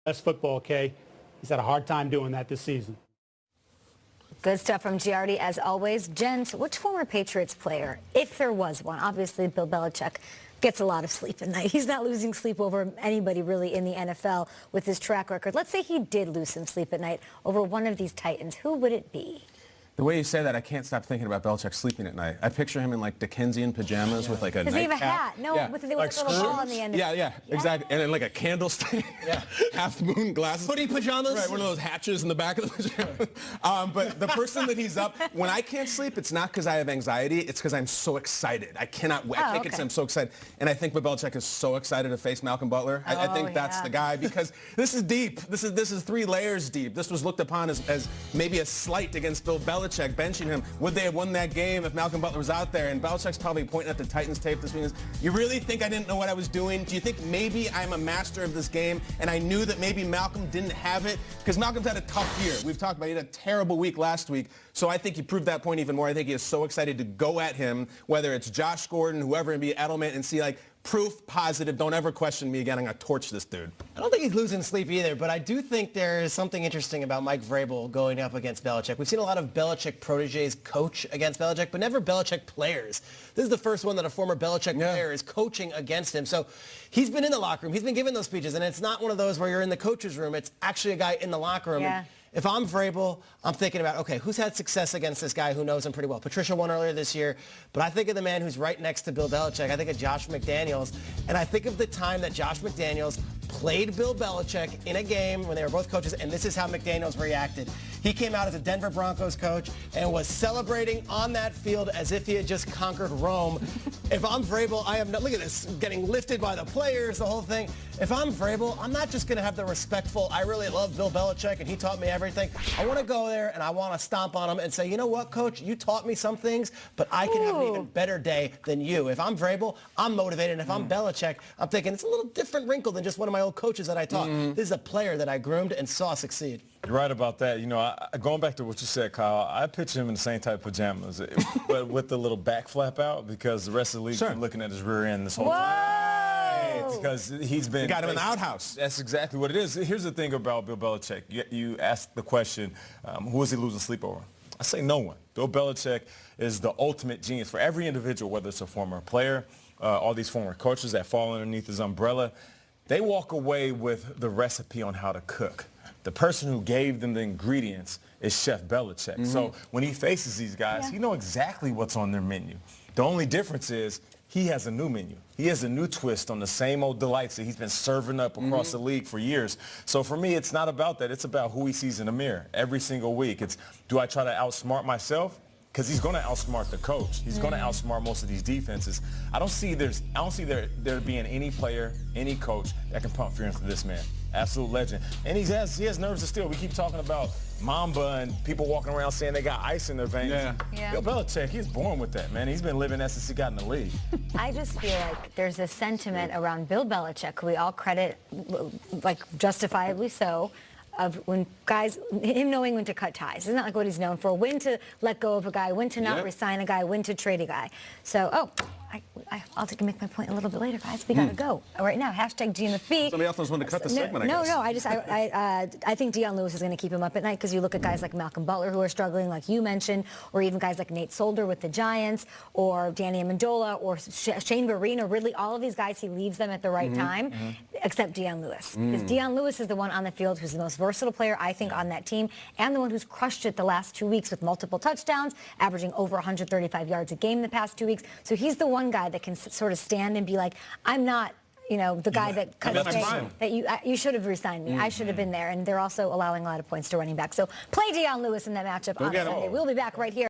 That's football, okay? He's had a hard time doing that this season. Good stuff from Giardi, as always. Jens, which former Patriots player, if there was one, obviously Bill Belichick, gets a lot of sleep at night. He's not losing sleep over anybody really in the NFL with his track record. Let's say he did lose some sleep at night over one of these Titans. Who would it be? The way you say that, I can't stop thinking about Belichick sleeping at night. I picture him in like Dickensian pajamas with like a nightcap. Does he have a hat? No, with the little ball on the end. Yeah, exactly. And then like a candlestick. Half moon glasses. Hoodie pajamas. Right, one of those hatches in the back of the pajama. But the person that he's up, when I can't sleep, it's not because I have anxiety. It's because I'm so excited. I can't get I'm so excited. And I think Belichick is so excited to face Malcolm Butler. I think that's the guy, because this is deep. This is 3 layers deep. This was looked upon as maybe a slight against Bill Belichick, benching him. Would they have won that game if Malcolm Butler was out there? And Belichick's probably pointing at the Titans tape this week. You really think I didn't know what I was doing? Do you think maybe I'm a master of this game and I knew that maybe Malcolm didn't have it? Because Malcolm's had a tough year. We've talked about it. He had a terrible week last week. So I think he proved that point even more. I think he is so excited to go at him, whether it's Josh Gordon, whoever, and be Edelman, and see like proof positive. Don't ever question me again. I'm going to torch this dude. I don't think he's losing sleep either, but I do think there is something interesting about Mike Vrabel going up against Belichick. We've seen a lot of Belichick proteges coach against Belichick, but never Belichick players. This is the first one that a former Belichick player is coaching against him. So he's been in the locker room. He's been giving those speeches, and it's not one of those where you're in the coach's room. It's actually a guy in the locker room. Yeah. If I'm Vrabel, I'm thinking about, okay, who's had success against this guy who knows him pretty well? Patricia won earlier this year, but I think of the man who's right next to Bill Belichick. I think of Josh McDaniels, and I think of the time that Josh McDaniels played Bill Belichick in a game when they were both coaches, and this is how McDaniels reacted. He came out as a Denver Broncos coach and was celebrating on that field as if he had just conquered Rome. If I'm Vrabel, I am not, look at this, getting lifted by the players, the whole thing. If I'm Vrabel, I'm not just going to have the respectful, I really love Bill Belichick and he taught me everything. I want to go there and I want to stomp on him and say, you know what, coach, you taught me some things, but I can have an even better day than you. If I'm Vrabel, I'm motivated. And if I'm Belichick, I'm thinking it's a little different wrinkle than just one of my old coaches that I taught. This is a player that I groomed and saw succeed. You're right about that. You know, going back to what you said, Kyle, I picture him in the same type of pajamas, but with the little back flap out, because the rest of the league's been looking at his rear end this whole time. Because he's been... You got him in the outhouse. That's exactly what it is. Here's the thing about Bill Belichick. You asked the question, who is he losing sleep over? I say no one. Bill Belichick is the ultimate genius for every individual, whether it's a former player, all these former coaches that fall underneath his umbrella. They walk away with the recipe on how to cook. The person who gave them the ingredients is Chef Belichick. So when he faces these guys, he knows exactly what's on their menu. The only difference is he has a new menu. He has a new twist on the same old delights that he's been serving up across the league for years. So for me, it's not about that. It's about who he sees in the mirror every single week. It's, do I try to outsmart myself? Because he's going to outsmart the coach. He's going to outsmart most of these defenses. I don't see there being any player, any coach that can pump fear into this man. Absolute legend. And he has nerves of steel. We keep talking about Mamba and people walking around saying they got ice in their veins. Bill Belichick, he's born with that, man. He's been living that since he got in the league. I just feel like there's a sentiment around Bill Belichick, who we all credit, like justifiably so, of when guys, him knowing when to cut ties. It's not like what he's known for. When to let go of a guy, when to not resign a guy, when to trade a guy. So, I'll make my point a little bit later, guys. We gotta go right now. Hashtag G in the feet. Somebody else knows when to cut the segment, No, I think Deion Lewis is going to keep him up at night, because you look at guys like Malcolm Butler who are struggling, like you mentioned, or even guys like Nate Solder with the Giants, or Danny Amendola, or Shane Vereen, or Ridley. All of these guys, he leaves them at the right time, except Deion Lewis. Because Deion Lewis is the one on the field who's the most versatile player, I think, on that team, and the one who's crushed it the last 2 weeks with multiple touchdowns, averaging over 135 yards a game the past 2 weeks. So he's the one guy that can sort of stand and be like, I'm not, you know, the guy that cut that you should have resigned me. I should have been there. And they're also allowing a lot of points to running back. So play Deion Lewis in that matchup on Sunday. We'll be back right here.